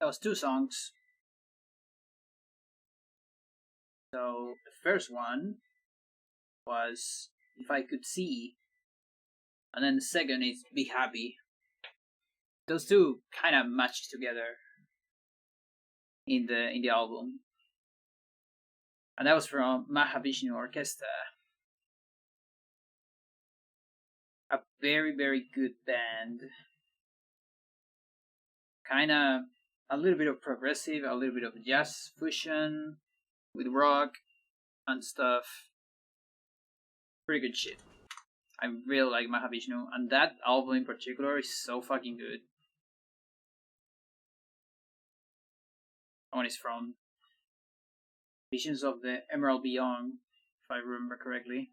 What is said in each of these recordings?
That was 2 songs. So the first one was If I Could See, and then the second is Be Happy. Those two kind of match together in the album, and that was from Mahavishnu Orchestra, a very good band. Kind of a little bit of progressive, a little bit of jazz fusion with rock and stuff. Pretty good shit. I really like Mahavishnu, and that album in particular is so fucking good. That one is from Visions of the Emerald Beyond, if I remember correctly.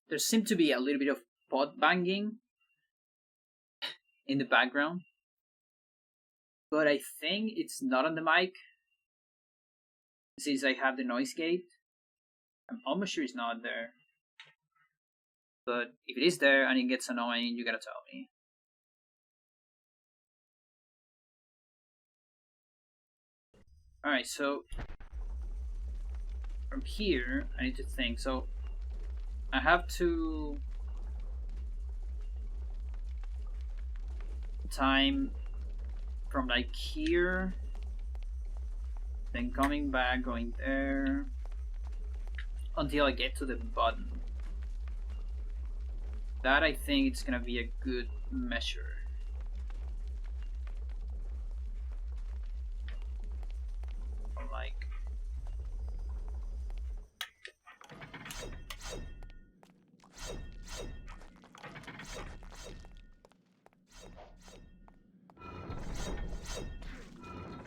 There seemed to be a little bit of pot banging in the background, but I think it's not on the mic since I have the noise gate. I'm almost sure it's not there, but if it is there and it gets annoying, you gotta tell me. Alright, so from here I need to think. So I have to time from like here, then coming back, going there, until I get to the button. That I think it's gonna be a good measure. Like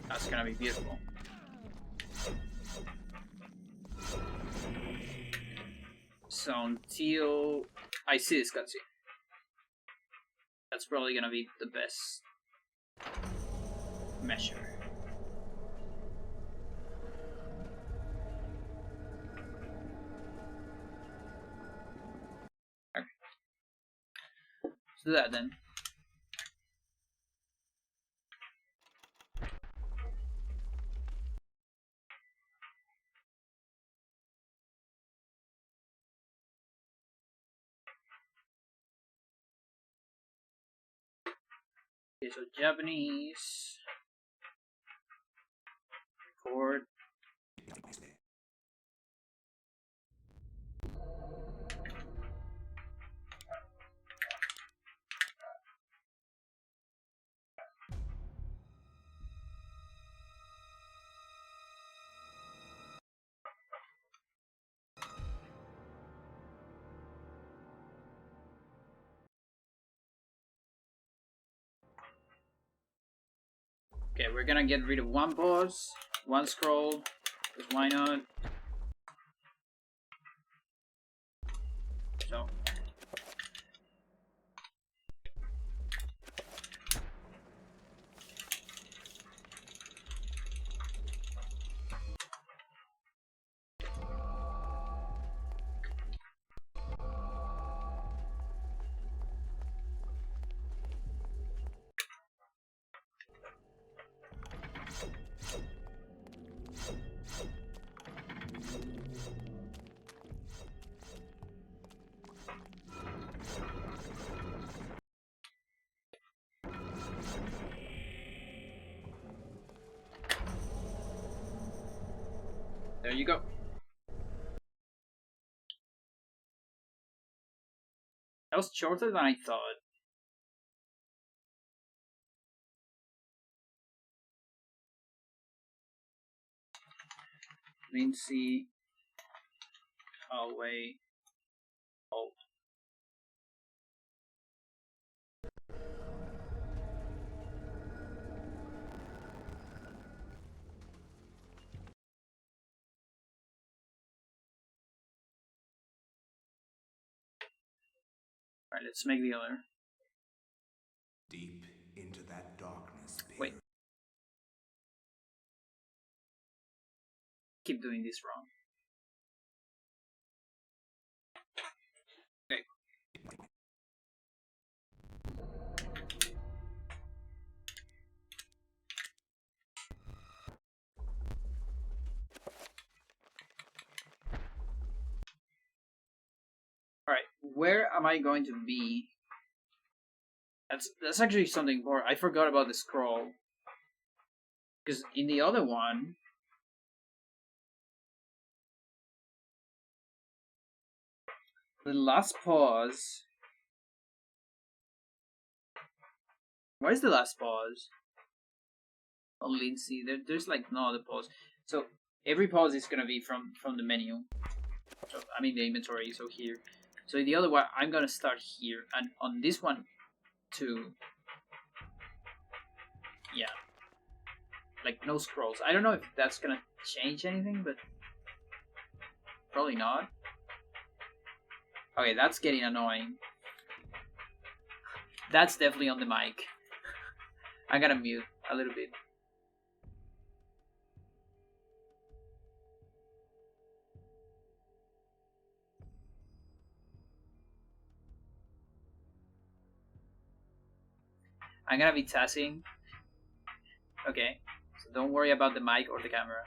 that's gonna be beautiful. So until I see this cutscene, that's probably gonna be the best measure. Okay. Let's do that then. Okay, so Japanese record. Okay, we're gonna get rid of one pause, one scroll, because why not? So. There you go. That was shorter than I thought. Lindsey, hallway, oh. Alright, let's make the other. Deep into that darkness. Wait. Keep doing this wrong. Okay. Alright, where am I going to be? That's actually something more. I forgot about the scroll. Because in the other one, the last pause. Why is the last pause? Oh, Lindsey, there's like no other pause. So every pause is gonna be from the menu. So I mean the inventory. So here. So the other one, I'm gonna start here, and on this one too. Yeah, like no scrolls. I don't know if that's gonna change anything, but probably not. Okay, that's getting annoying. That's definitely on the mic. I gotta mute a little bit. I'm gonna be testing. Okay, so don't worry about the mic or the camera.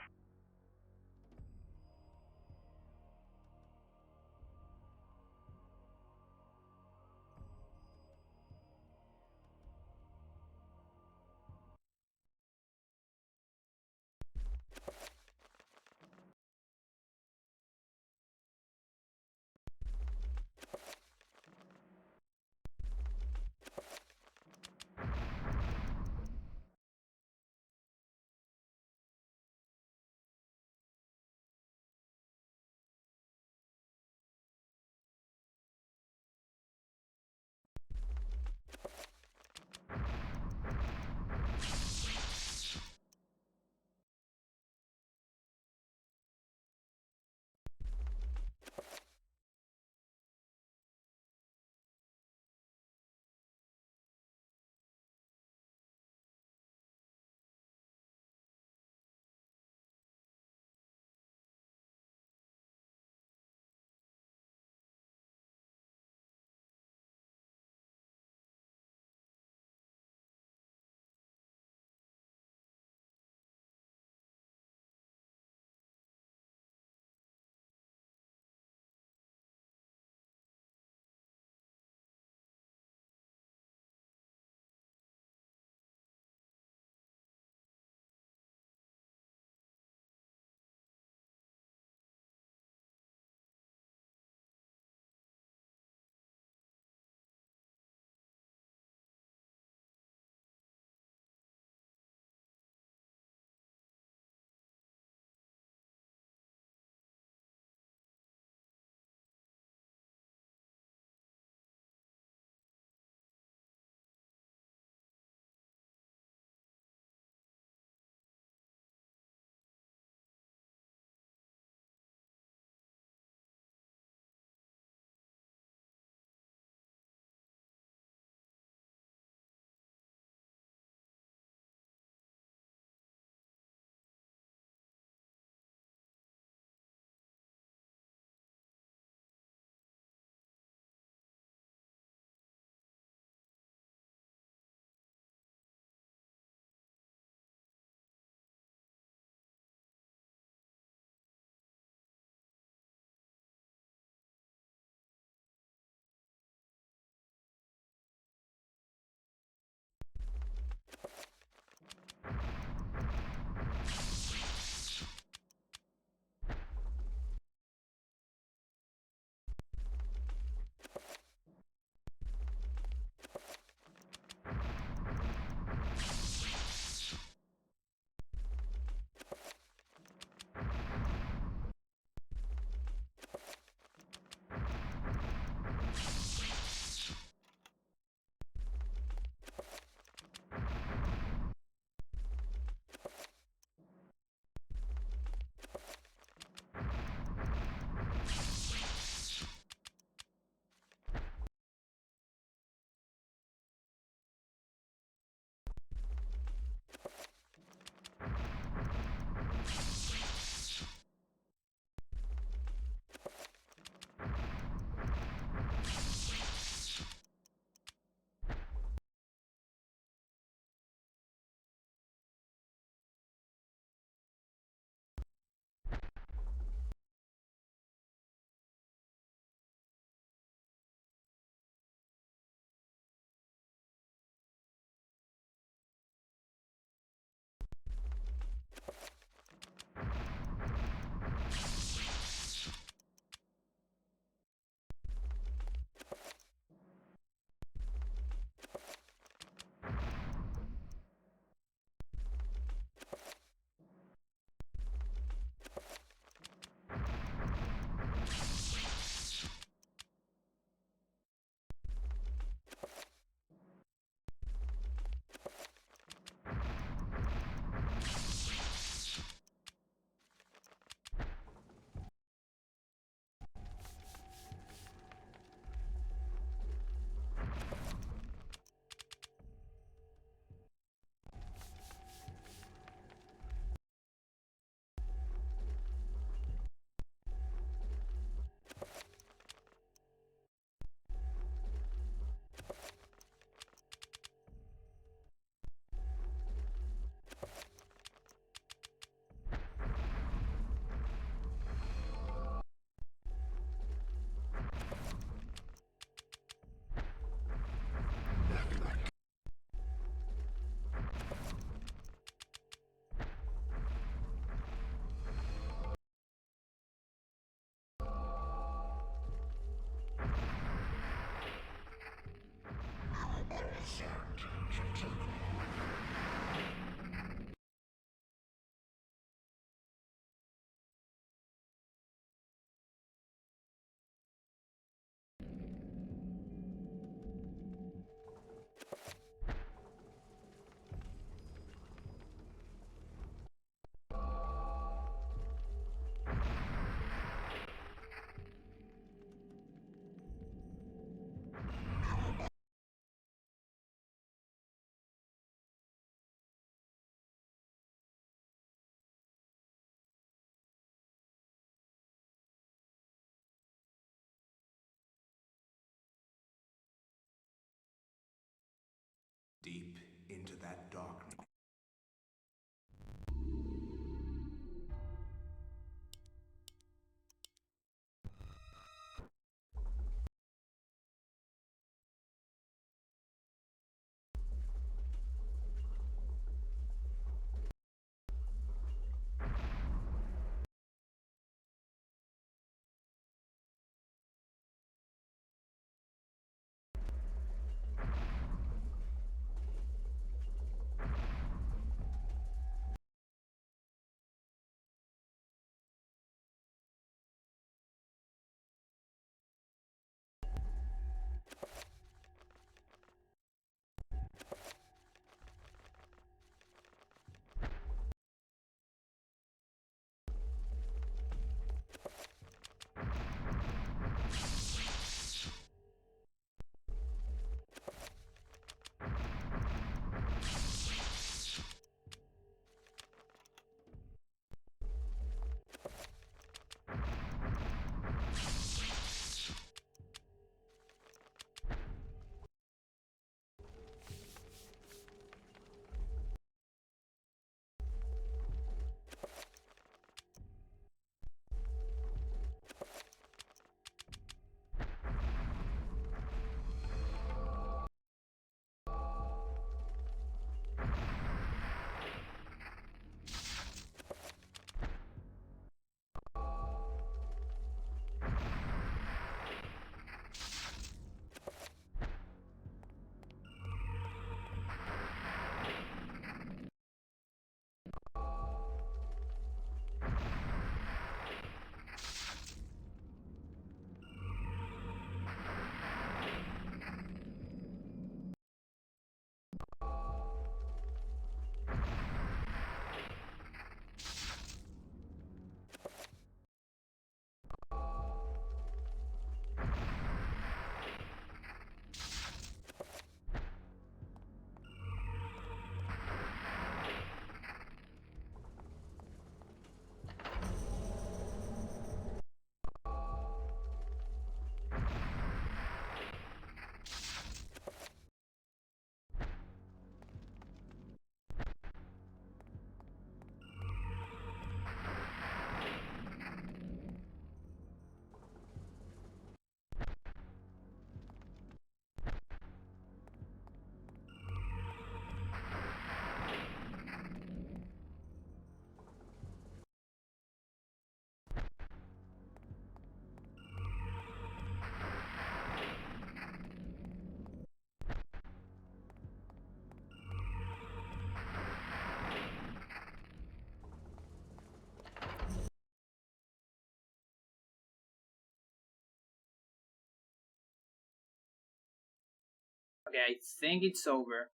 Okay, I think it's over.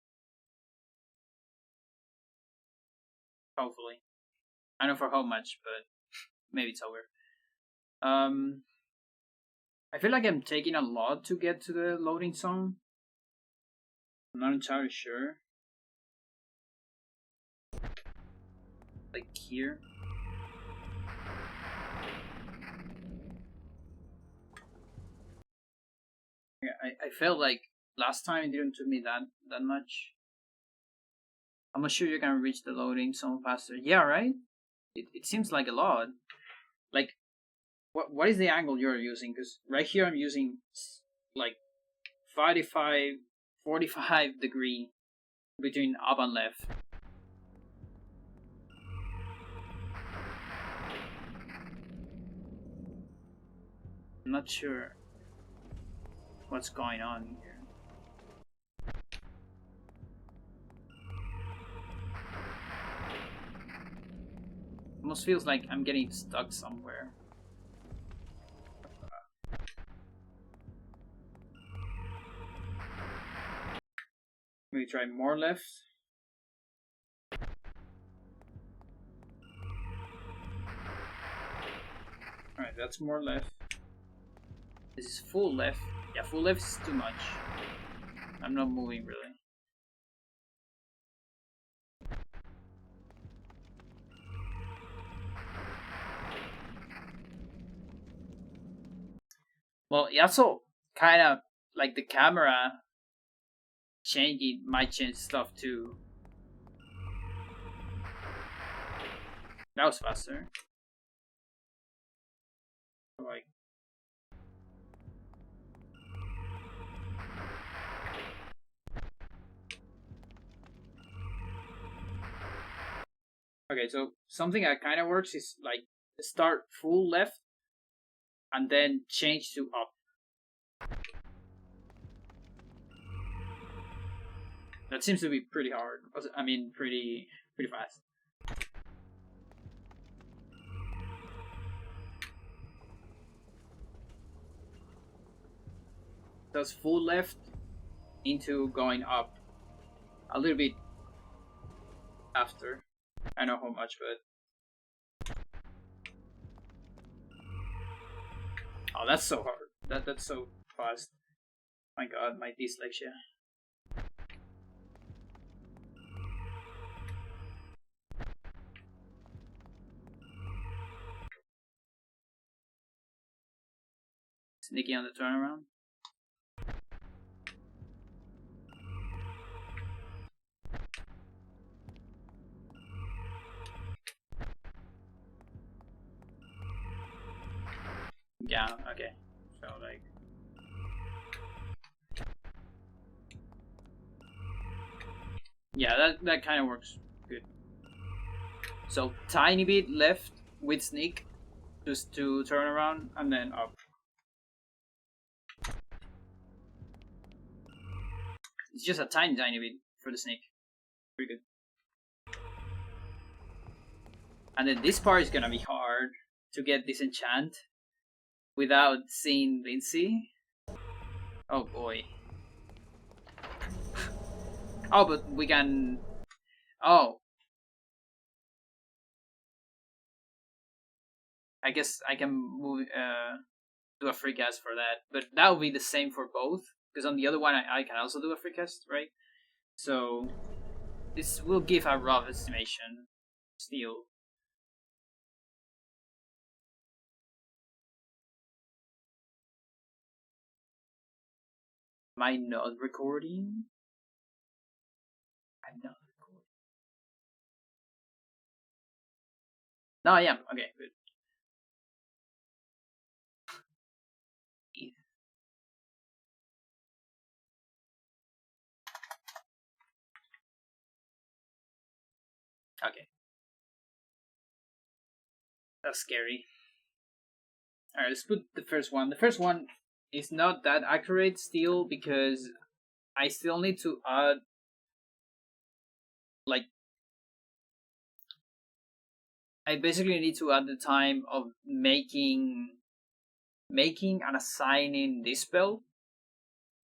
Hopefully. I don't know for how much, but maybe it's over. I feel like I'm taking a lot to get to the loading zone. I'm not entirely sure. Like here. Yeah, I felt like last time it didn't took me that much. I'm not sure you're gonna reach the loading zone faster. Yeah, right? It seems like a lot. Like, what is the angle you're using? Because right here I'm using like 45, 45 degree between up and left. I'm not sure what's going on here. Almost feels like I'm getting stuck somewhere. Maybe try more left. Alright, that's more left. This is full left. Yeah, full left is too much. I'm not moving really. Well, it also kind of like the camera changing might change stuff too. That was faster. Like, okay, so something that kind of works is like start full left and then change to up. That seems to be pretty hard. I mean, pretty fast. Does full left into going up a little bit after. I know how much, but oh, that's so hard. That's so fast. My God, my dyslexia. Sneaky on the turnaround. Yeah, okay. So like yeah, that kind of works good. So tiny bit left with sneak just to turn around and then up. It's just a tiny bit for the sneak. Pretty good. And then this part is gonna be hard to get disenchant without seeing Lindsey. Oh boy. Oh, but we can. Oh. I guess I can move. Do a free cast for that, but that will be the same for both. Because on the other one, I can also do a free cast, right? So this will give a rough estimation. Still. Am I not recording? I'm not recording. No, I am. Okay, good. Okay. That's scary. Alright, let's put the first one. The first one is not that accurate still because I still need to add like I basically need to add the time of making and assigning this spell.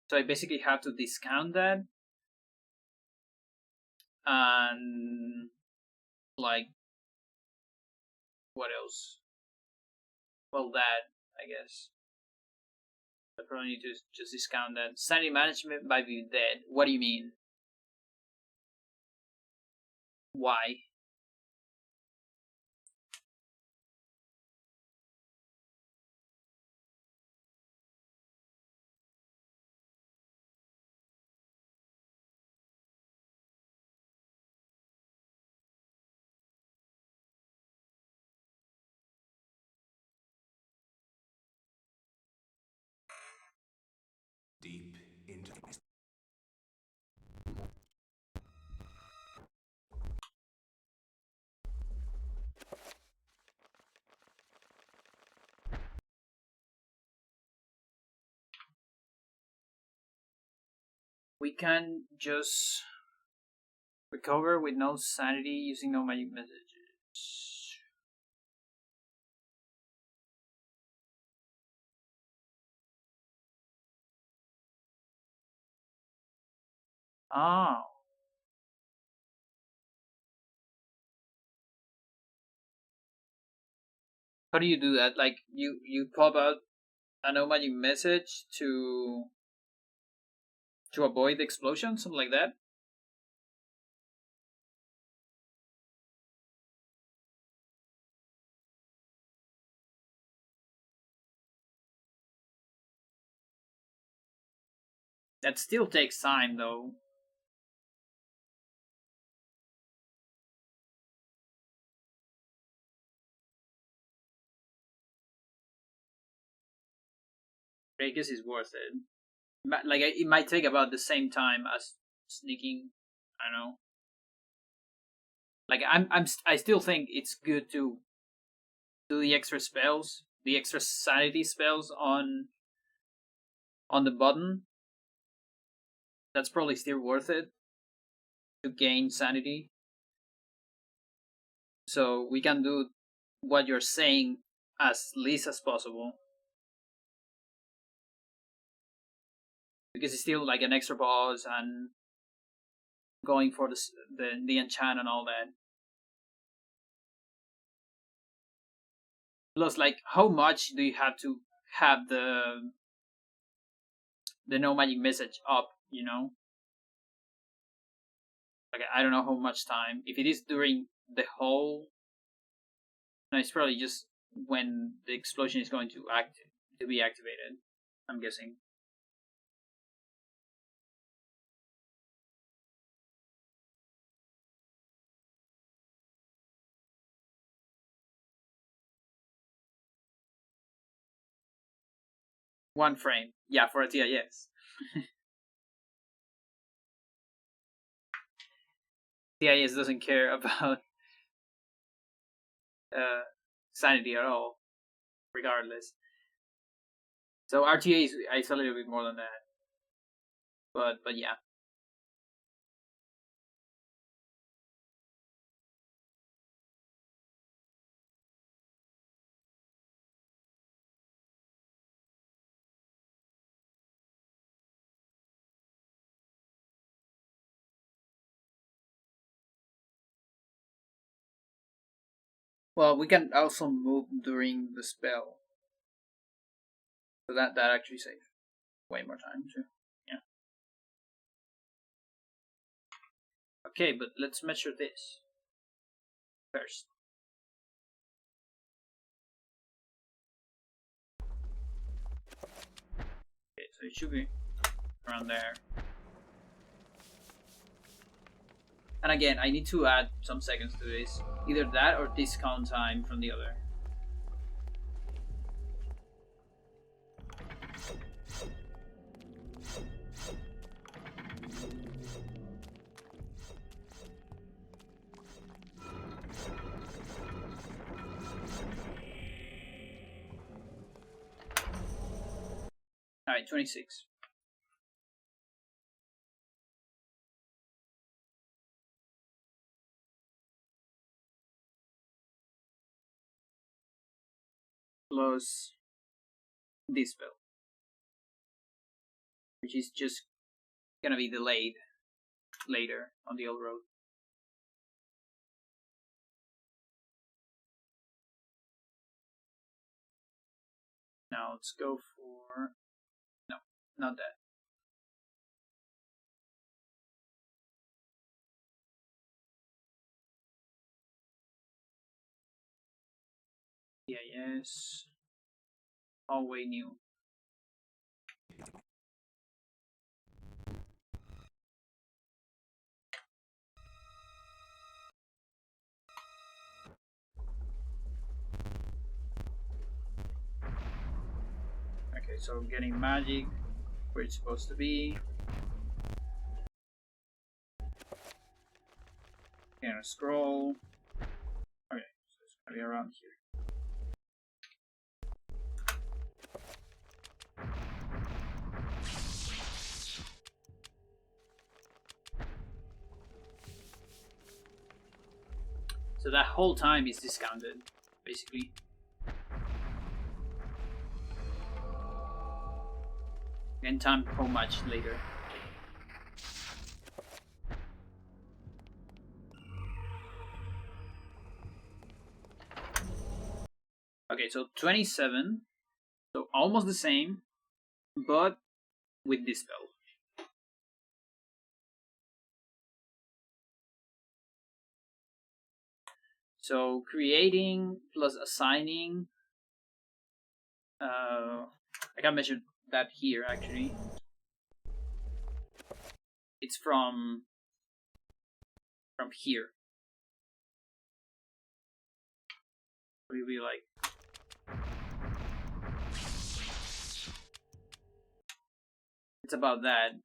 So I basically have to discount that, and like, what else? Well, that, I guess. I probably need to just discount that. Sanity management might be dead. What do you mean? Why? Deep into the We can just recover with no sanity using no magic messages. Oh. How do you do that? Like, you pop out a no magic message to avoid the explosion, something like that? That still takes time, though. I guess it's worth it. Like, it might take about the same time as sneaking. I don't know. Like, I still think it's good to do the extra spells, the extra sanity spells on the button. That's probably still worth it to gain sanity. So we can do what you're saying as least as possible, because it's still like an extra boss and going for the enchant and all that. Plus, like, how much do you have to have the no magic message up? You know, like, I don't know how much time. If it is during the whole, no, it's probably just when the explosion is going to be activated. I'm guessing. One frame, yeah, for a TIS. TIS doesn't care about sanity at all, regardless. So RTA is a little bit more than that, but yeah. Well, we can also move during the spell, so that actually saves way more time too. Yeah. Okay, but let's measure this first. Okay, so it should be around there. And again, I need to add some seconds to this. Either that or discount time from the other. Alright, 26. Plus this spell. which is just gonna be delayed later on the old road. Now let's go for... no, not that. Yeah, yes. Hallway new. Okay, so getting magic where it's supposed to be. Gonna scroll. Okay, so it's gonna be around here. So that whole time is discounted, basically. And time how much later. Okay, so 27. So almost the same, but with this spell. So creating plus assigning. I can measure that here actually. It's from here. We will be like. It's about that.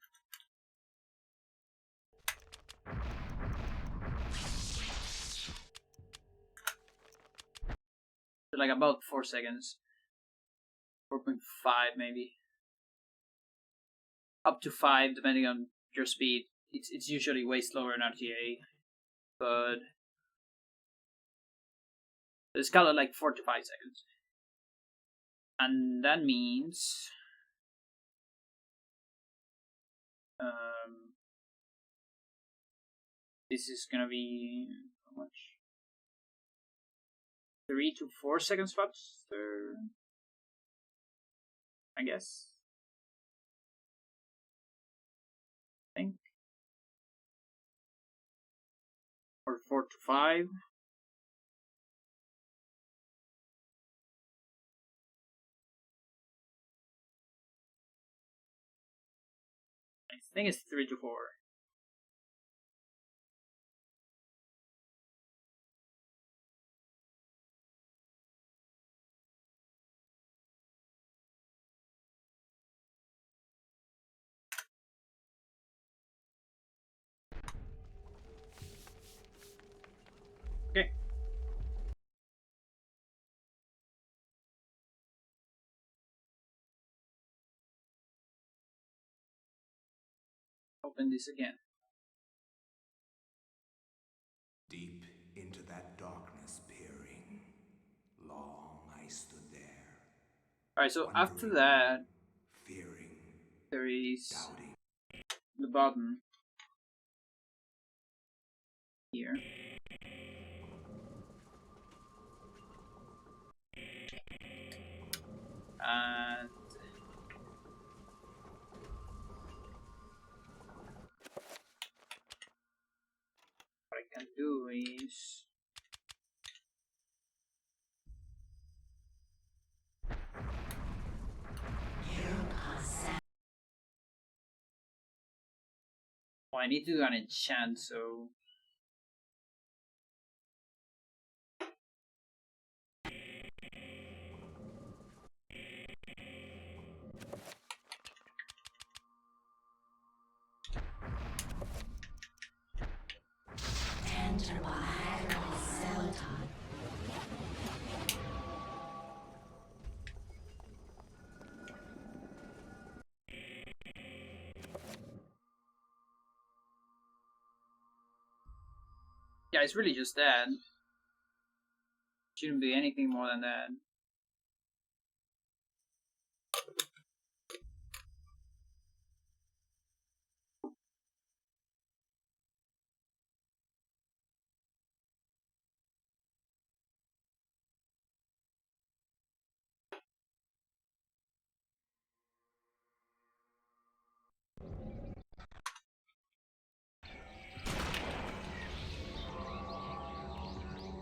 So like about 4 seconds. 4.5 maybe. Up to 5 depending on your speed. It's usually way slower in RTA. But it's kind of like 4 to 5 seconds. And that means this is gonna be how much? 3 to 4 seconds faster, I guess. I think. Or 4 to 5. I think it's 3 to 4. Okay. Open this again. Deep into that darkness peering, long I stood there. Alright, so after that, fearing, there is doubting. the button here. And what I can do is I need to do an enchant, so yeah, it's really just that. Shouldn't be anything more than that.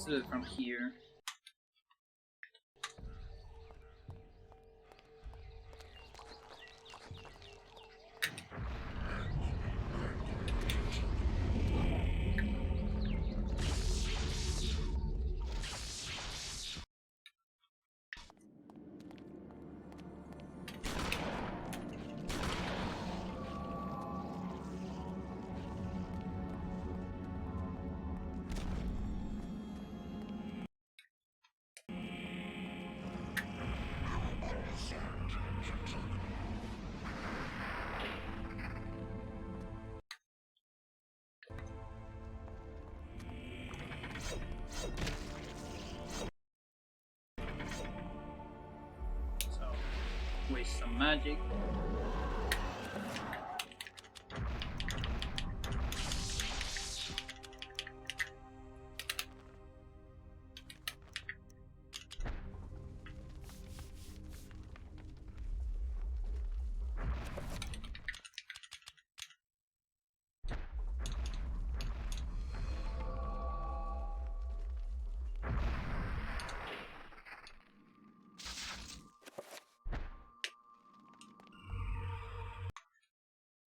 do it from here. Waste some magic.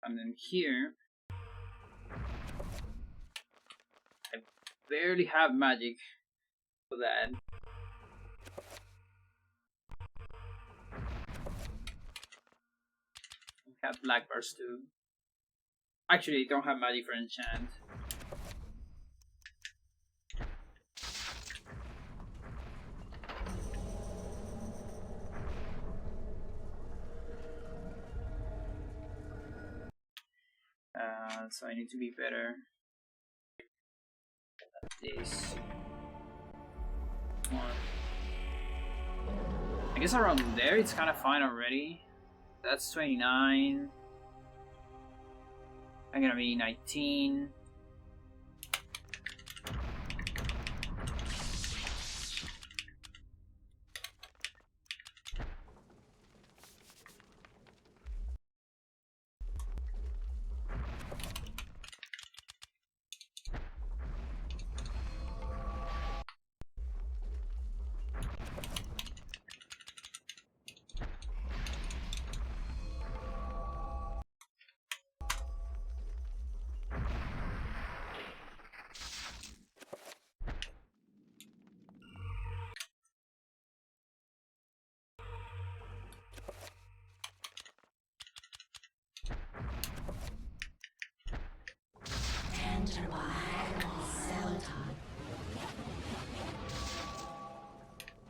And then here, I barely have magic for that. We have black bars too. Actually, don't have magic for enchant. So I need to be better at this one. I guess around there it's kind of fine already. That's 29. I'm gonna be 19.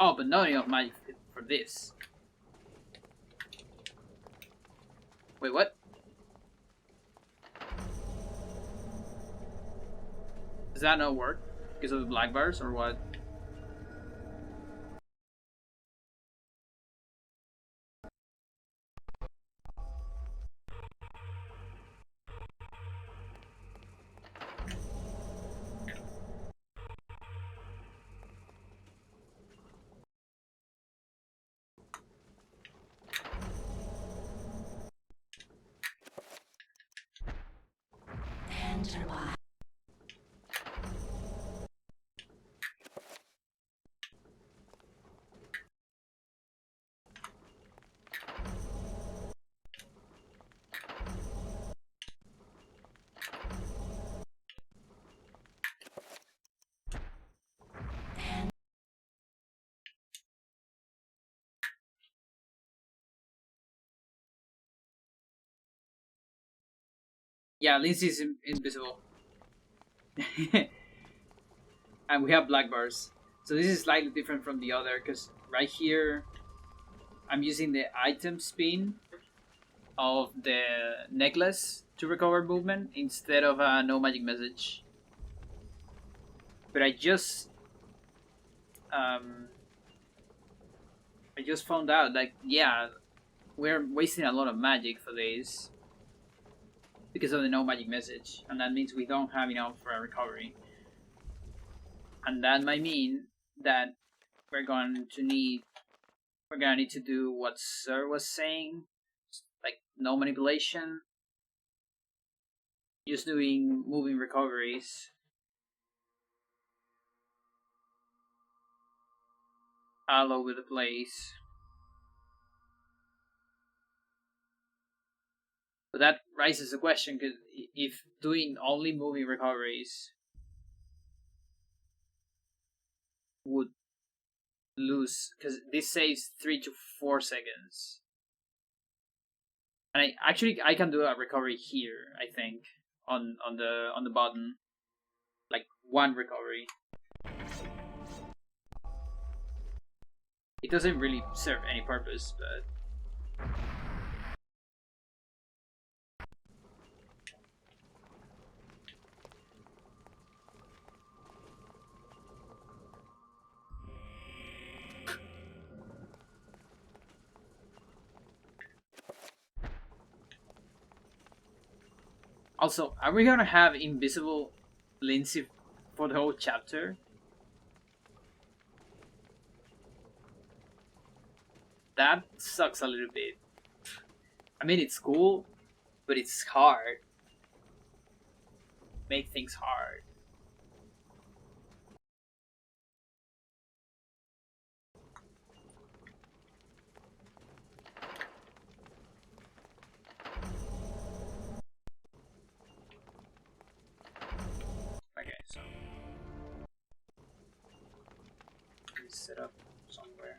Oh, but not enough magic for this. Wait, what? Does that not work? Because of the black bars or what? Yeah, Lindsey's invisible. And we have black bars. So this is slightly different from the other because right here I'm using the item spin of the necklace to recover movement instead of a no magic message. But I just found out that yeah, we're wasting a lot of magic for this because of the no magic message, and that means we don't have enough for a recovery. And that might mean that we're going to need to do what Sir was saying, like no manipulation, just doing moving recoveries. all over the place. But that raises a question, because if doing only moving recoveries would lose, because this saves 3 to 4 seconds. And I can do a recovery here, I think, on the button. Like 1 recovery. It doesn't really serve any purpose, but also, are we gonna have invisible Lindsey for the whole chapter? That sucks a little bit. I mean, it's cool, but it's hard. Make things hard. Okay, so let's set up somewhere.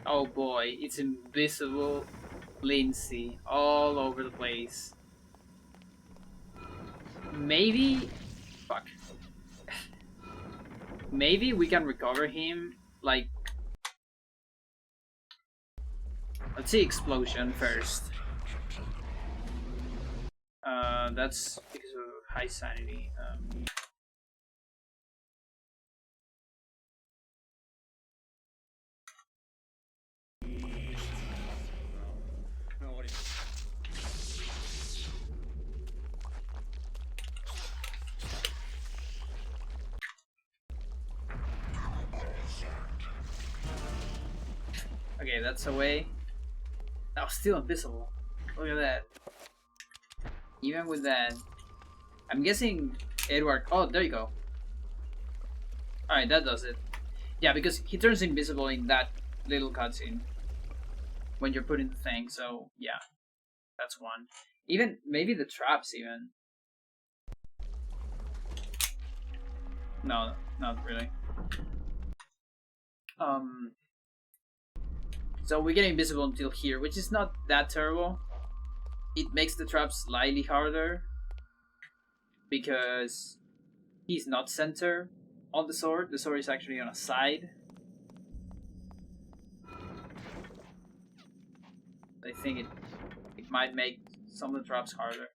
Oh boy, it's invisible Lindsey all over the place. Maybe... Fuck. Maybe we can recover him, like... Let's see explosion first. That's because of high sanity. Okay, that's away. Oh, still invisible. Look at that. Even with that, I'm guessing Edward. Oh, there you go. Alright, that does it. Yeah, because he turns invisible in that little cutscene when you're putting the thing, so yeah. That's one. Even, maybe the traps, even. No, not really. So we get invisible until here, which is not that terrible. It makes the trap slightly harder because he's not center on the sword. The sword is actually on a side. I think it might make some of the traps harder.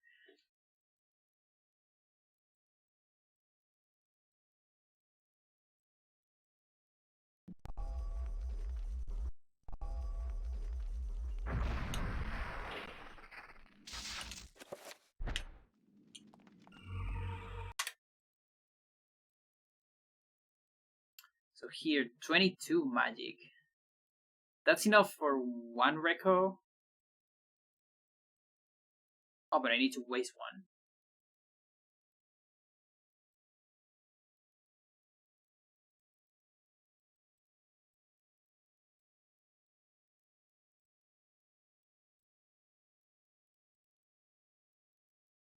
So here, 22 magic. That's enough for 1 reco. Oh, but I need to waste 1.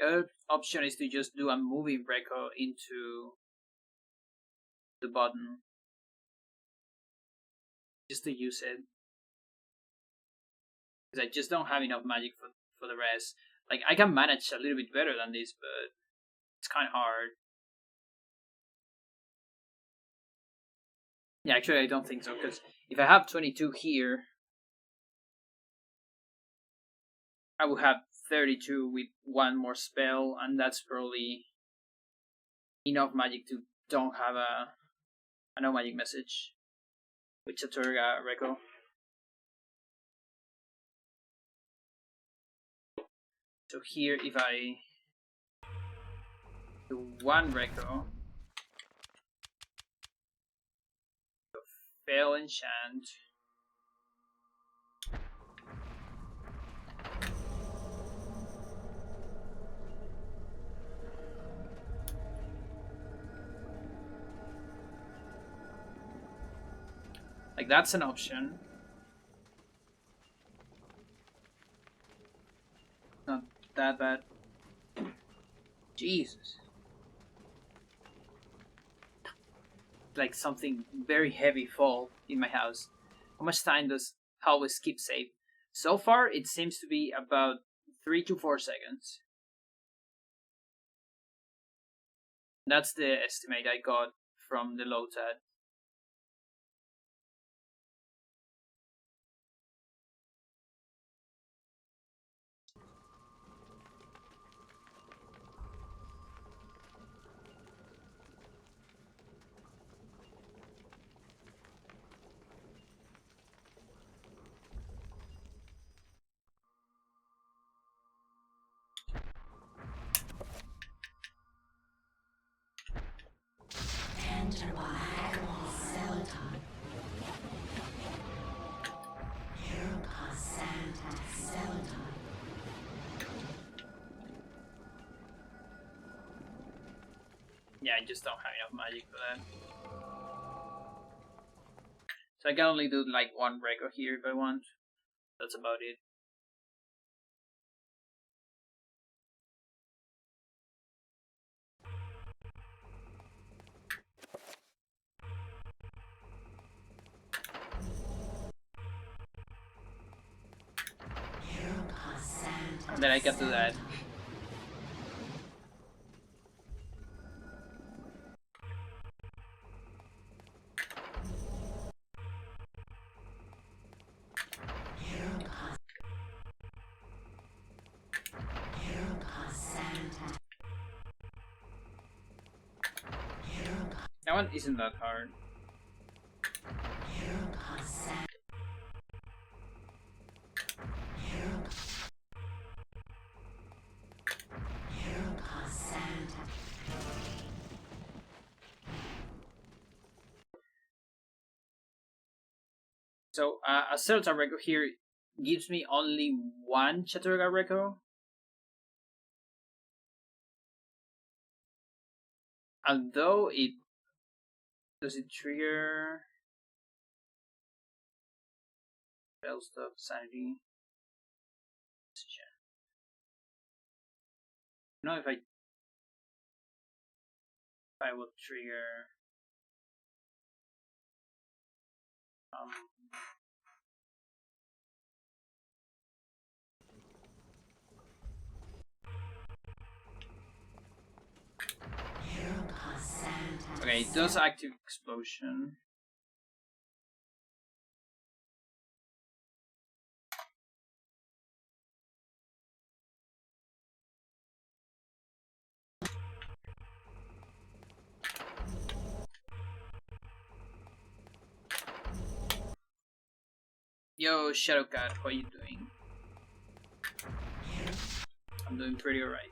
The other option is to just do a moving record into the button, just to use it. Because I just don't have enough magic for the rest. Like, I can manage a little bit better than this, but it's kind of hard. Yeah, actually, I don't think so, because if I have 22 here, I would have 32 with one more spell, and that's probably enough magic to don't have a no magic message with Chaturga Reco. So here, if I do one Reco, fail enchant, like that's an option. Not that bad. Jesus. Like something very heavy fall in my house. How much time does always keep save? So far, it seems to be about 3 to 4 seconds. That's the estimate I got from the LOTAD. Yeah, I just don't have enough magic for that. So I can only do like one Reco here if I want. That's about it. And then I can do that. That one isn't that hard. So a Celta Reco here gives me only one Chaturga Reco. Although it does it trigger spell stuff, sanity. I don't know if I will trigger okay, it does active explosion. Yo, Shadowcat, how are you doing? I'm doing pretty alright.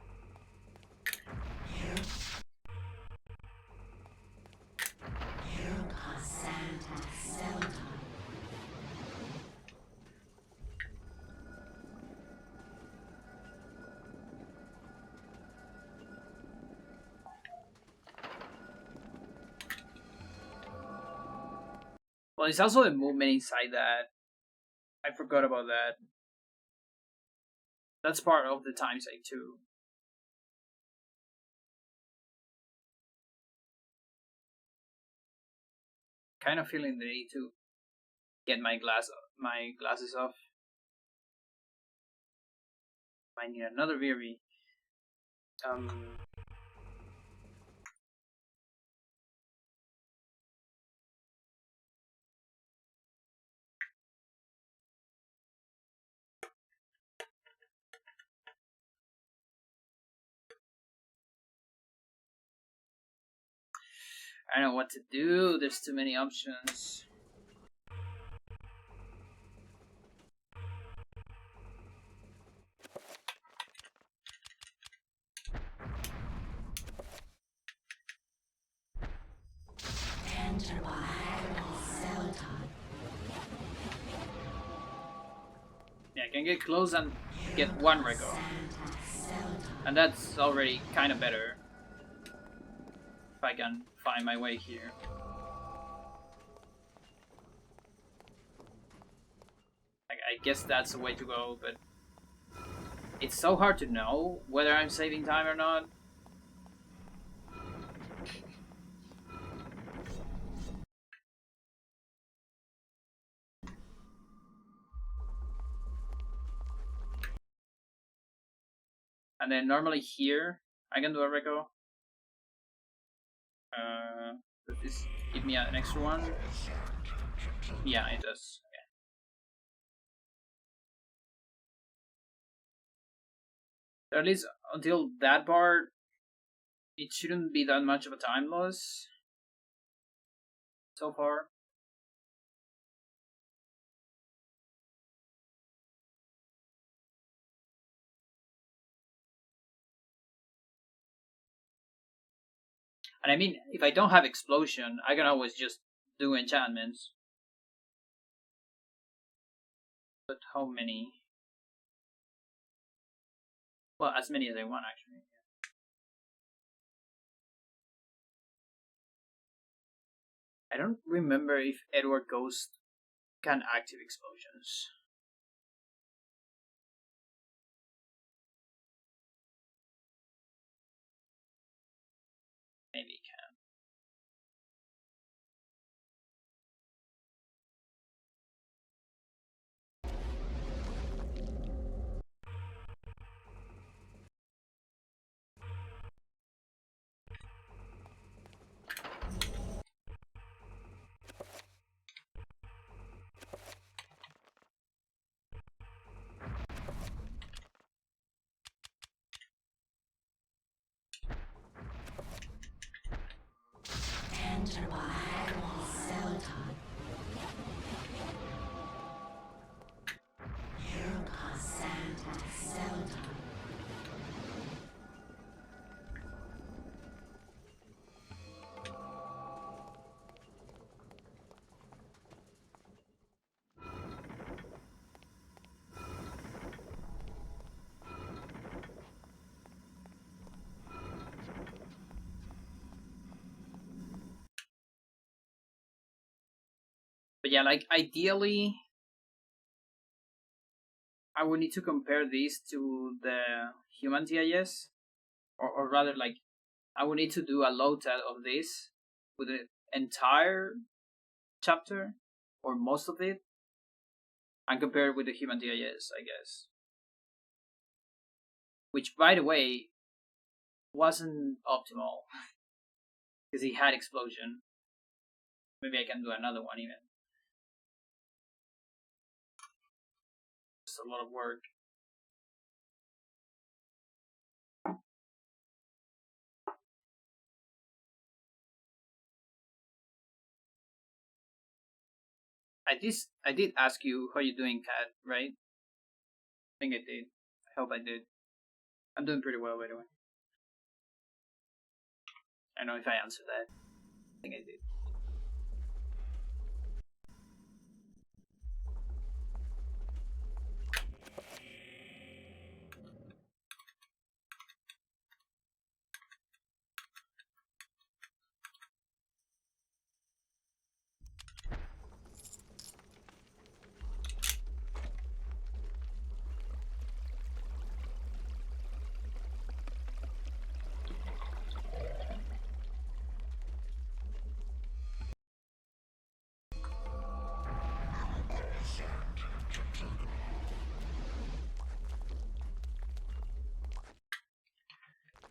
Well, it's also the movement inside that. I forgot about that. That's part of the time save too. kind of feeling the need to get my glasses off. I need another VRV. I don't know what to do. There's too many options. Yeah, I can get close and get one record. And that's already kind of better. If I can find my way here. I guess that's the way to go, but it's so hard to know whether I'm saving time or not. And then normally here, I can do a reco. Does this give me an extra one? Yeah, it does. Okay. So at least until that part, it shouldn't be that much of a time loss. So far. And I mean, if I don't have explosion, I can always just do enchantments. But how many? Well, as many as I want, actually. I don't remember if Edward Ghost can active explosions. Maybe he can. But yeah, like ideally, I would need to compare these to the human TIS, or rather, like I would need to do a LOTAD of this with the entire chapter or most of it, and compare it with the human TIS, I guess. Which, by the way, wasn't optimal because he had explosion. Maybe I can do another one even. It's a lot of work. I did ask you how you doing, Kat, right? I think I did. I hope I did. I'm doing pretty well, by the way. I don't know if I answered that. I think I did.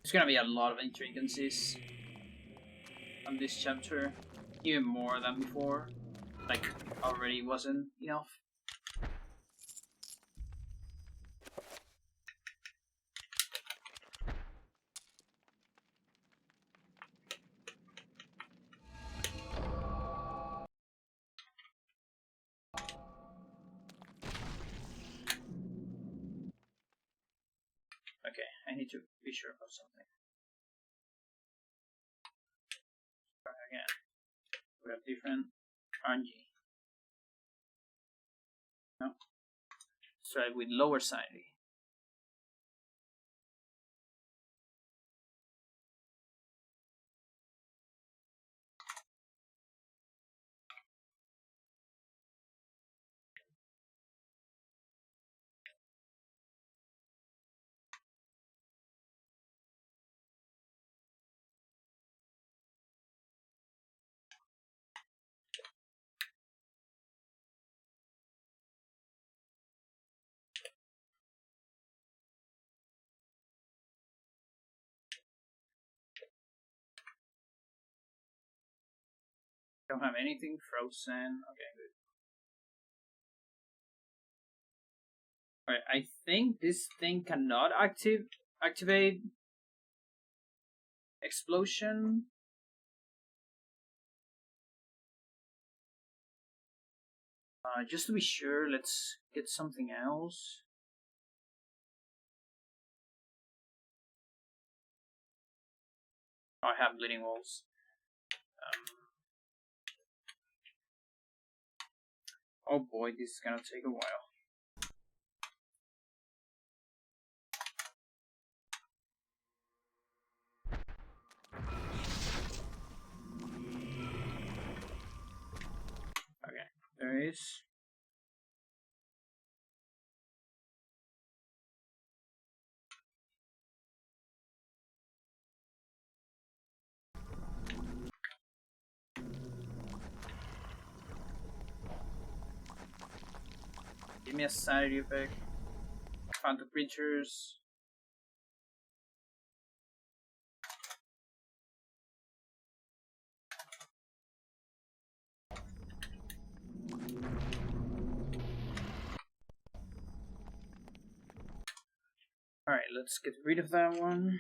There's gonna be a lot of intricacies on this chapter, even more than before. Like, already wasn't enough. Okay, I need to be sure of something. Try again. We have different RNG. No. Let's try it with lower sanity. Don't have anything frozen. Okay, good. Alright, I think this thing cannot activate explosion. Just to be sure, let's get something else. I have bleeding walls. Oh boy, this is gonna take a while. Okay, there is. Give me a sanity effect. Found the creatures. Alright, let's get rid of that one.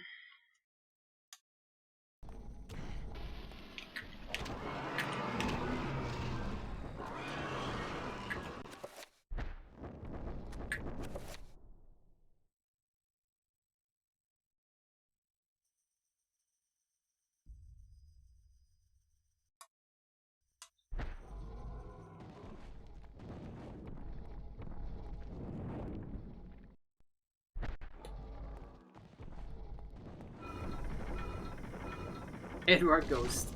Edward Ghost.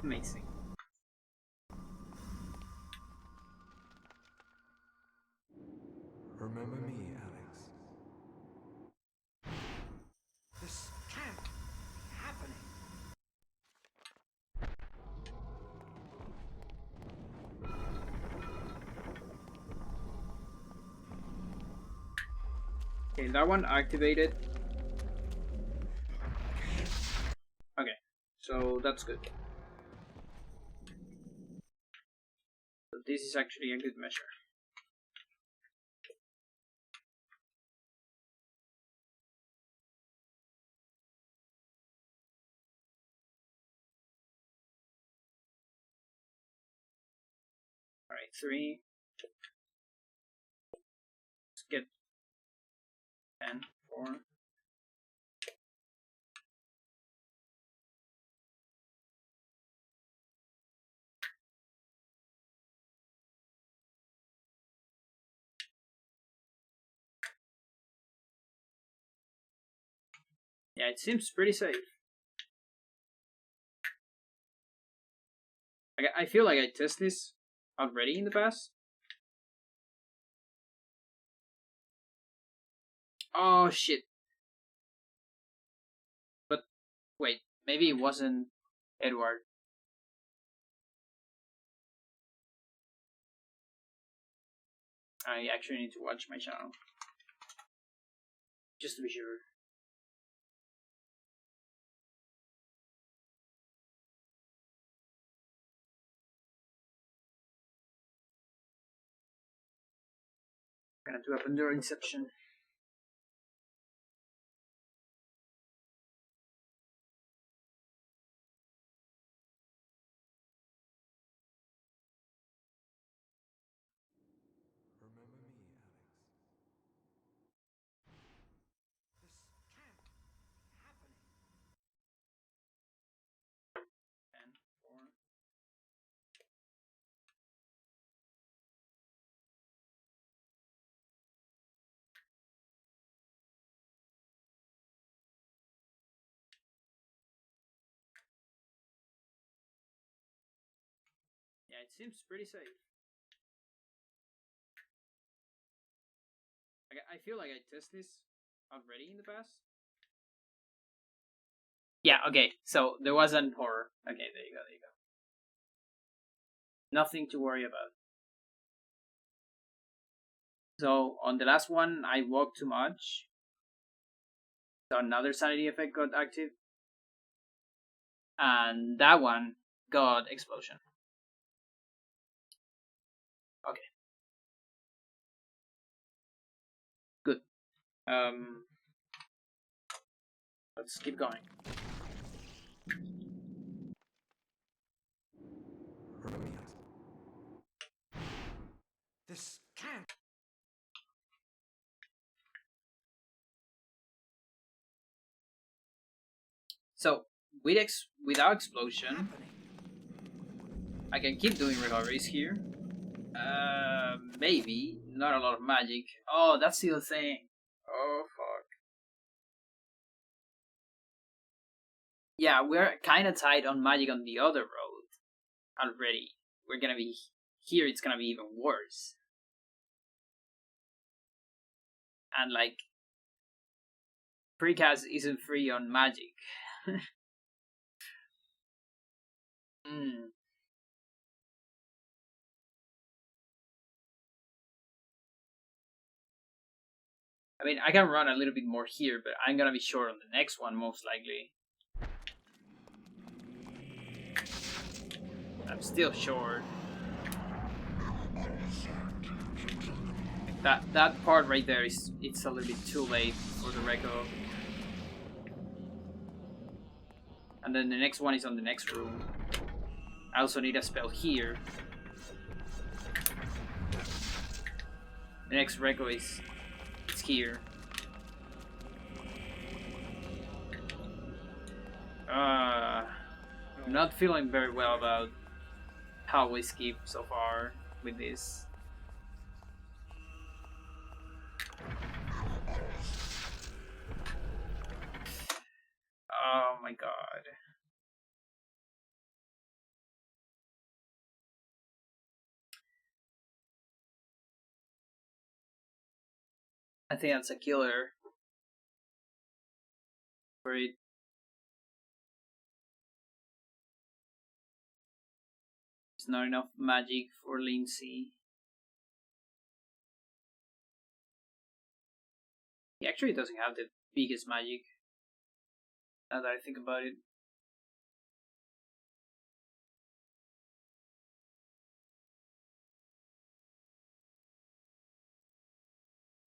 Amazing. Remember me, Alex. This can't be happening. Okay, that one activated. Okay, so that's good. So this is actually a good measure. Alright, 3. Let's get 10, 4. Yeah, it seems pretty safe. I feel like I tested this already in the past. Oh shit. But wait, maybe it wasn't Edward. I actually need to watch my channel. Just to be sure. We're gonna do a Pandora Inception. Remember me, Alex. This can't be happening. And 4. Yeah, it seems pretty safe. I feel like I tested this already in the past. Yeah, okay, so there wasn't horror. Okay, there you go, there you go. Nothing to worry about. So, on the last one, I walked too much. So another sanity effect got active. And that one got explosion. Okay. Good. Let's keep going. Remember me, Alex. This can't. So, without explosion, Happening. I can keep doing recoveries here. Maybe. Not a lot of magic. Oh, that's the other thing. Oh, fuck. Yeah, we're kind of tight on magic on the other road already. We're gonna be... Here it's gonna be even worse. And, like... Precast isn't free on magic. Hmm. I mean, I can run a little bit more here, but I'm gonna be short on the next one, most likely. I'm still short. That part right there it's a little bit too late for the reco. And then the next one is on the next room. I also need a spell here. The next reco is it's here. I'm not feeling very well about how we skip so far with this. Oh my god. I think that's a killer for it. It's not enough magic for Lindsey. He actually doesn't have the biggest magic. Now that I think about it.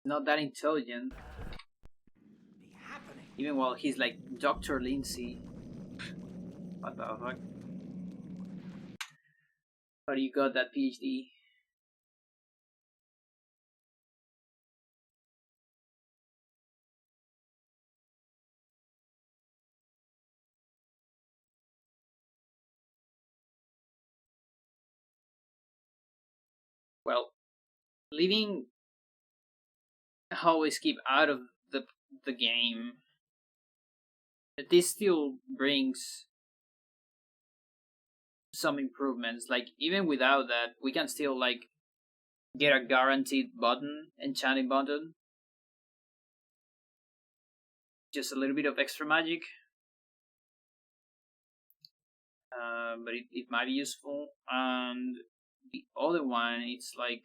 Not that intelligent. Be happening. Even while he's like Dr. Lindsey. What the fuck? How do you got that PhD? Well, leaving Hallway Skip out of the game, this still brings some improvements. Like even without that, we can still like get a guaranteed button, enchanting button. Just a little bit of extra magic. But it might be useful. And the other one, it's like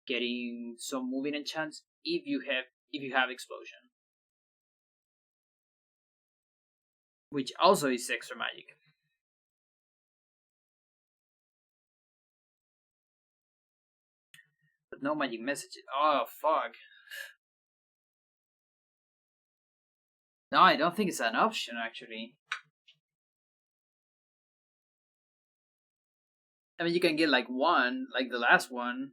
getting some moving enchants if you have explosion, which also is extra magic. But no magic messages. Oh, fuck. No, I don't think it's an option, actually. I mean, you can get like one, like the last one.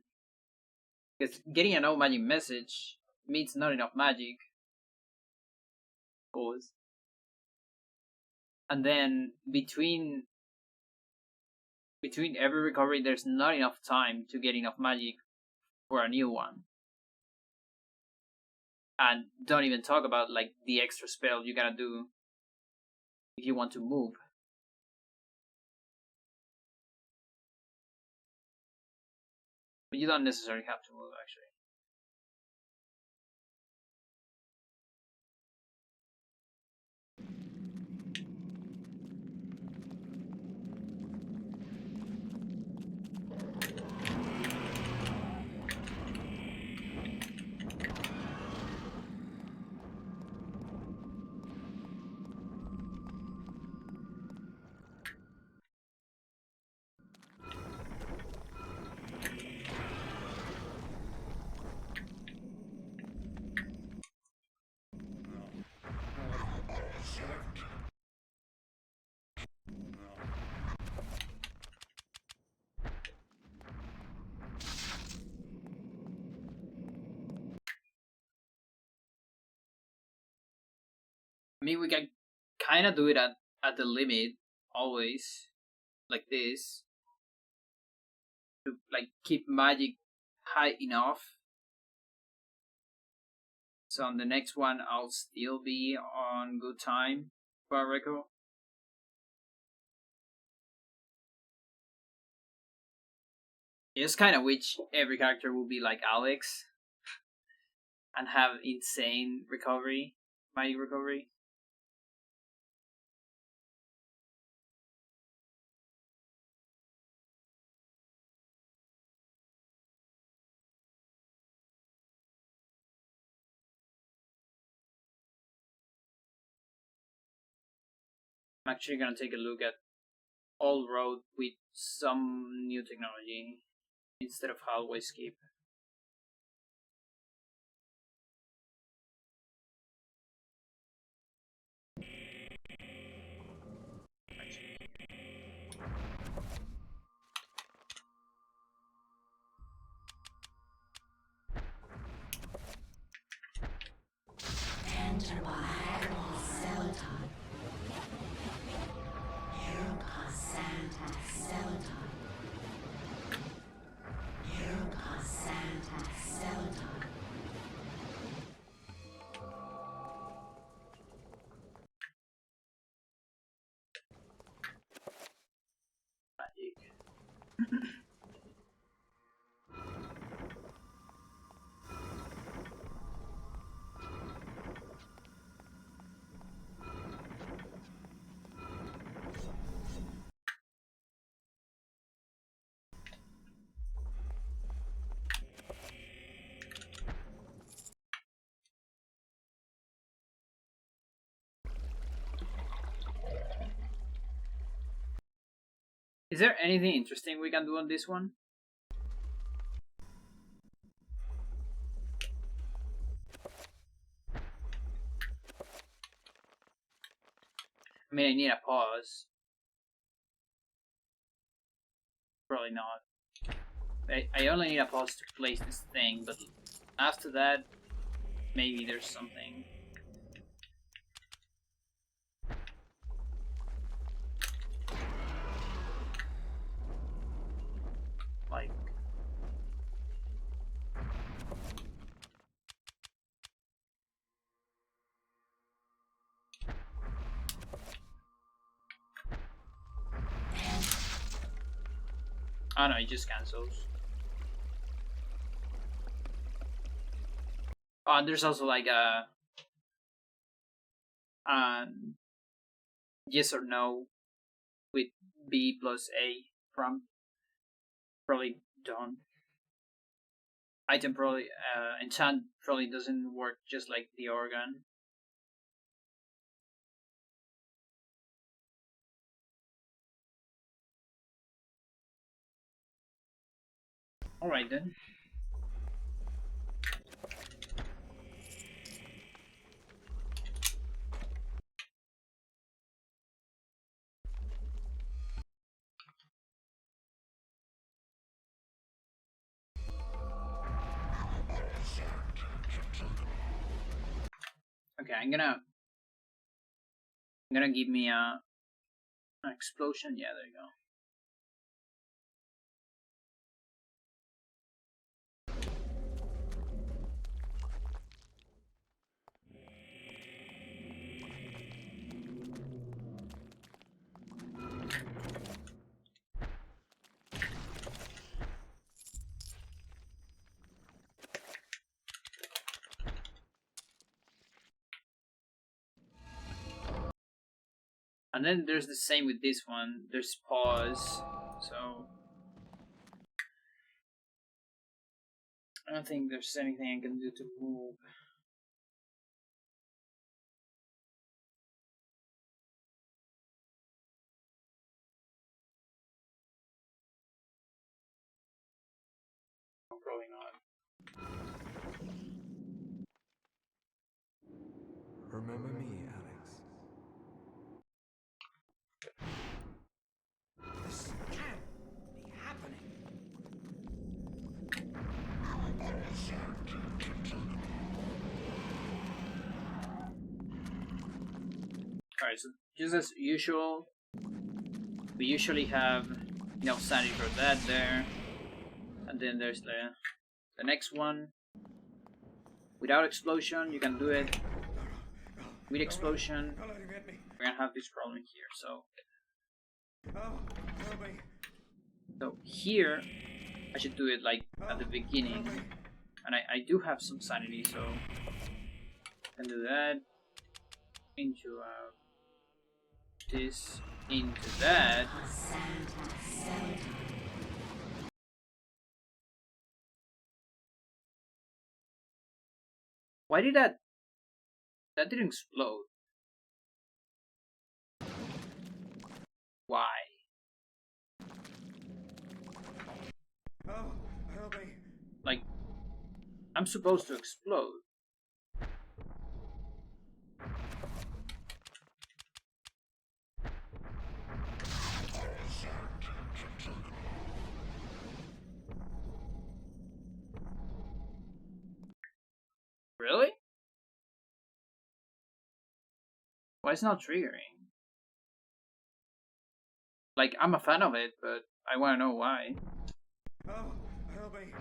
Because getting a no magic message means not enough magic. Of course. And then between every recovery, there's not enough time to get enough magic for a new one. And don't even talk about like the extra spell you gotta do if you want to move. But you don't necessarily have to move, actually. I mean, we can kind of do it at the limit, always, like this, to like keep magic high enough. So on the next one, I'll still be on good time for a record. I just kind of wish every character would be like Alex and have insane recovery, magic recovery. I'm actually gonna take a look at all road with some new technology instead of hallway skip. Is there anything interesting we can do on this one? I mean, I need a pause. Probably not. I only need a pause to place this thing, but after that, maybe there's something. Like... Oh no, it just cancels. Oh, and there's also like a... yes or no with B plus A prompt. Probably don't. Item probably... enchant probably doesn't work just like the organ. Alright then. Okay, I'm gonna give me an explosion. Yeah, there you go. And then there's the same with this one. There's pause, so I don't think there's anything I can do to move. Probably not. Remember me, Alex. This can't be happening. Alright, so just as usual, we usually have enough sanity for that there. And then there's the next one. Without explosion, you can do it. With explosion, Don't let him hit me. we're gonna have this problem here. Oh, help me. So here, I should do it like at the beginning. And I do have some sanity, so I can do that. Into this, into that. Why did that didn't explode? Why? Oh, help me. Like, I'm supposed to explode. Really? Why it's not triggering? Like, I'm a fan of it, but I want to know why. Oh, help me.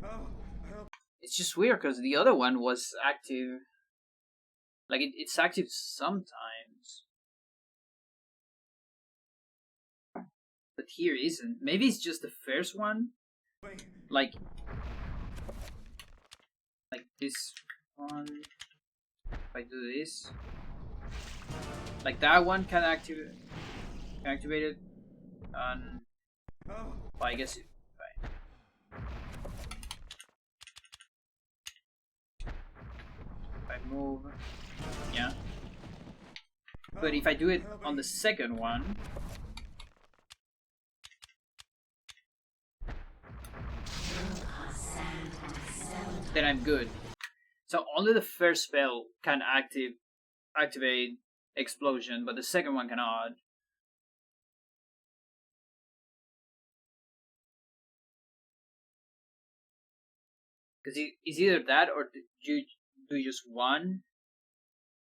Oh, help. It's just weird because the other one was active. Like, it's active sometimes. But here isn't. Maybe it's just the first one? me. Like this one. If I do this. Like that one can activate it. And Oh, well, I guess if I move, yeah. But if I do it on the second one, then I'm good. So only the first spell can activate explosion, but the second one cannot. Because it's either that or you do just one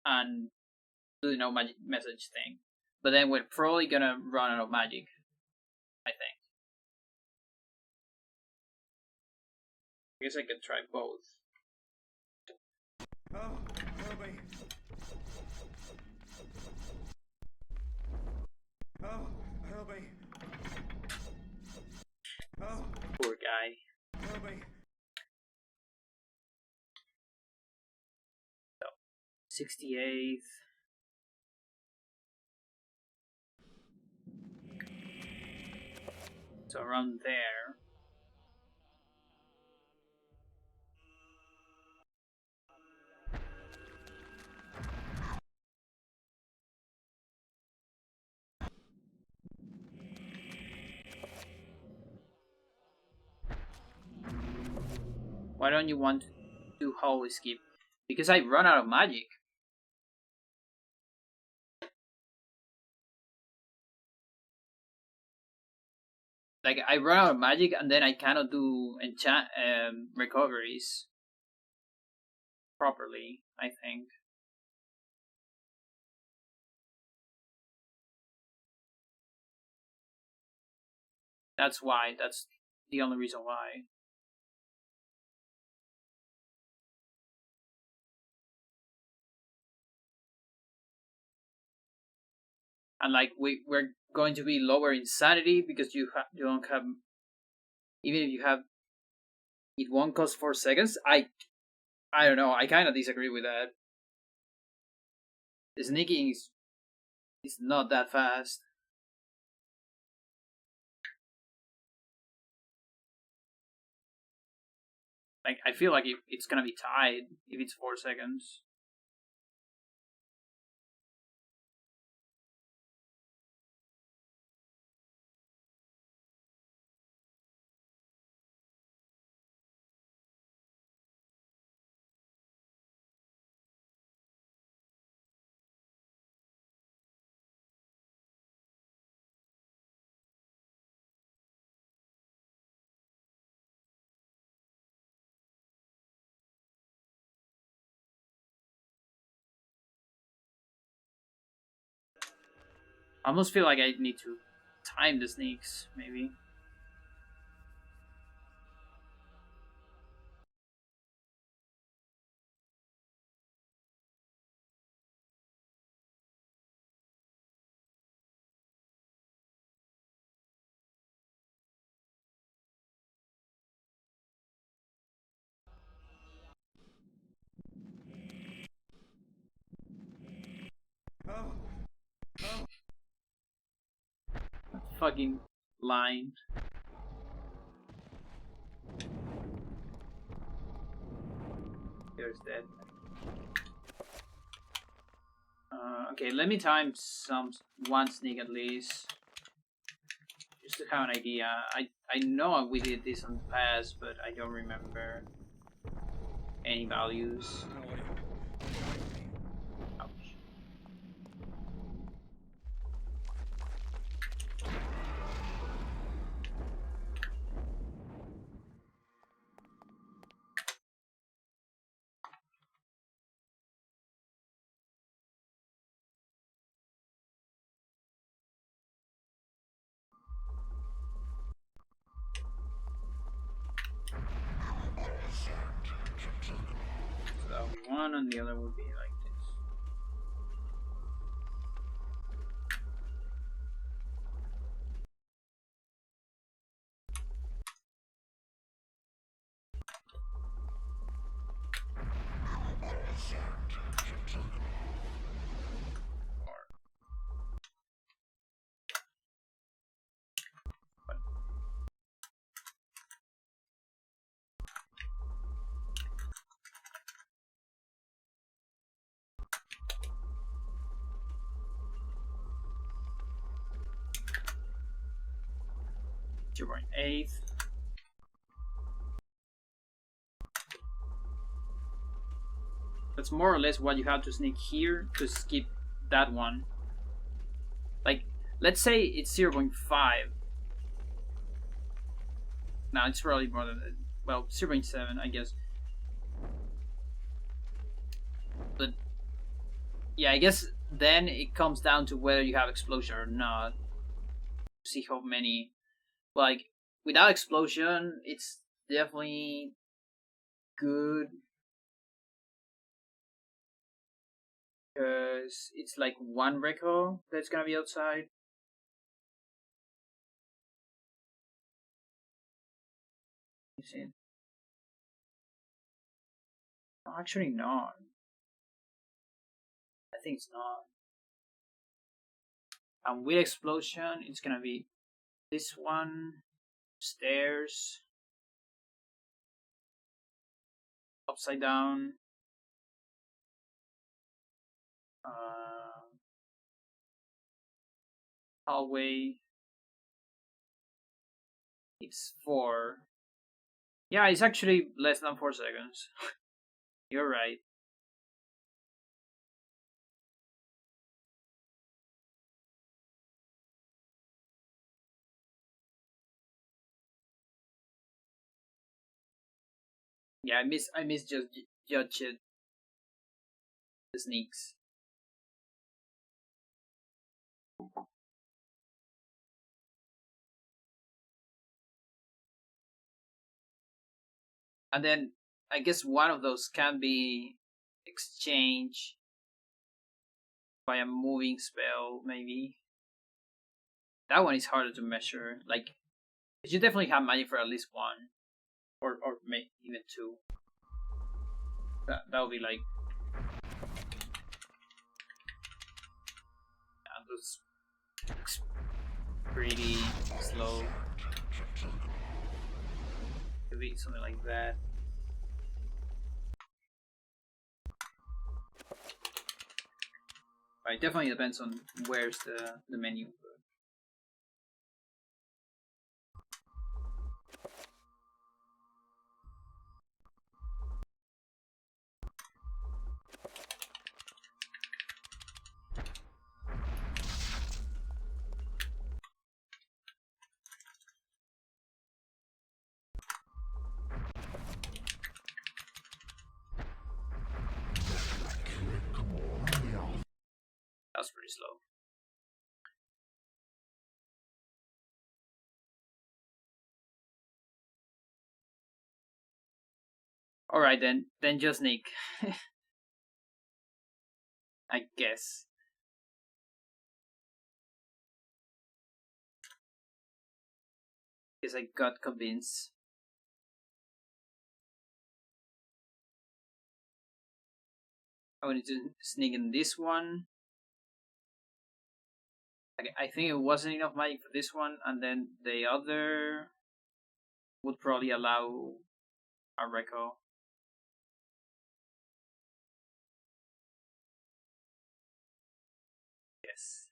and do the no magic message thing. But then we're probably gonna run out of magic, I think. I guess I could try both. oh, help me. Oh, help me. Oh, Poor guy. help me. 68th. So around there. Why don't you want to do holy skip? Because I run out of magic. like I run out of magic and then I cannot do recoveries properly, I think. That's why. That's the only reason why. And like we're going to be lower in sanity because you don't have, even if you have, it won't cost 4 seconds. I don't know. I kind of disagree with that. The sneaking is not that fast. Like I feel like it's gonna be tied if it's 4 seconds. I almost feel like I need to time the sneaks, maybe. Oh, oh. Fucking line. There's dead. Okay, let me time one sneak at least, just to have an idea. I know we did this on the past, but I don't remember any values. Ouch. So that would be one, and the other would be like this. You're going 8th. That's more or less what you have to sneak here to skip that one. Like, let's say it's 0.5. Now it's probably more than, well, 0.7, I guess. But yeah, I guess then it comes down to whether you have explosion or not. See how many, like, without explosion, it's definitely good because it's like one reco that's gonna be outside. You see it? No, actually not. I think it's not. And with explosion, it's gonna be this one, stairs, upside down, hallway. It's 4. Yeah, it's actually less than 4 seconds. You're right. Yeah, I miss just judge it. The sneaks. And then I guess one of those can be exchanged by a moving spell, maybe. That one is harder to measure. Like, you definitely have money for at least one, or maybe even two. That would be like, yeah, those pretty slow. Could be something like that. Right, definitely depends on where's the menu. That's pretty slow. All right, then just sneak. I guess. Because I got convinced. I wanted to sneak in this one. I think it wasn't enough magic for this one, and then the other would probably allow a reco. Yes.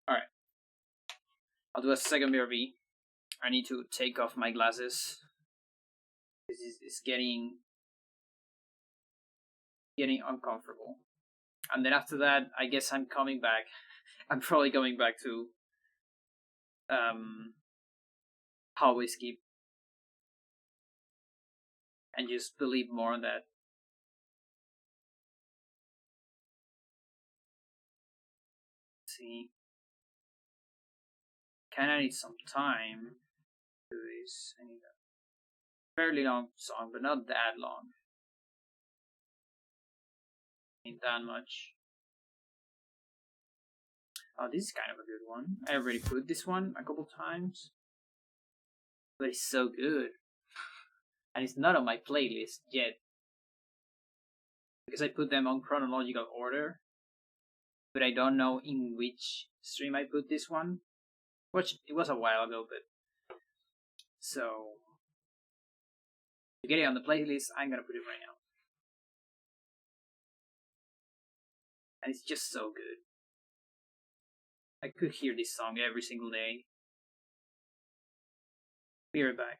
Alright. I'll do a second BRB. I need to take off my glasses. This is getting uncomfortable. And then after that, I guess I'm coming back. I'm probably going back to hallway skip and just believe more on that. Let's see. Kinda need some time to do this. I need a fairly long song, but not that long. Ain't that much. Oh, this is kind of a good one. I already put this one a couple times. But it's so good. And it's not on my playlist yet. Because I put them on chronological order. But I don't know in which stream I put this one. Which, it was a while ago, but... So... to get it on the playlist, I'm gonna put it right now. And it's just so good. I could hear this song every single day. Be right back.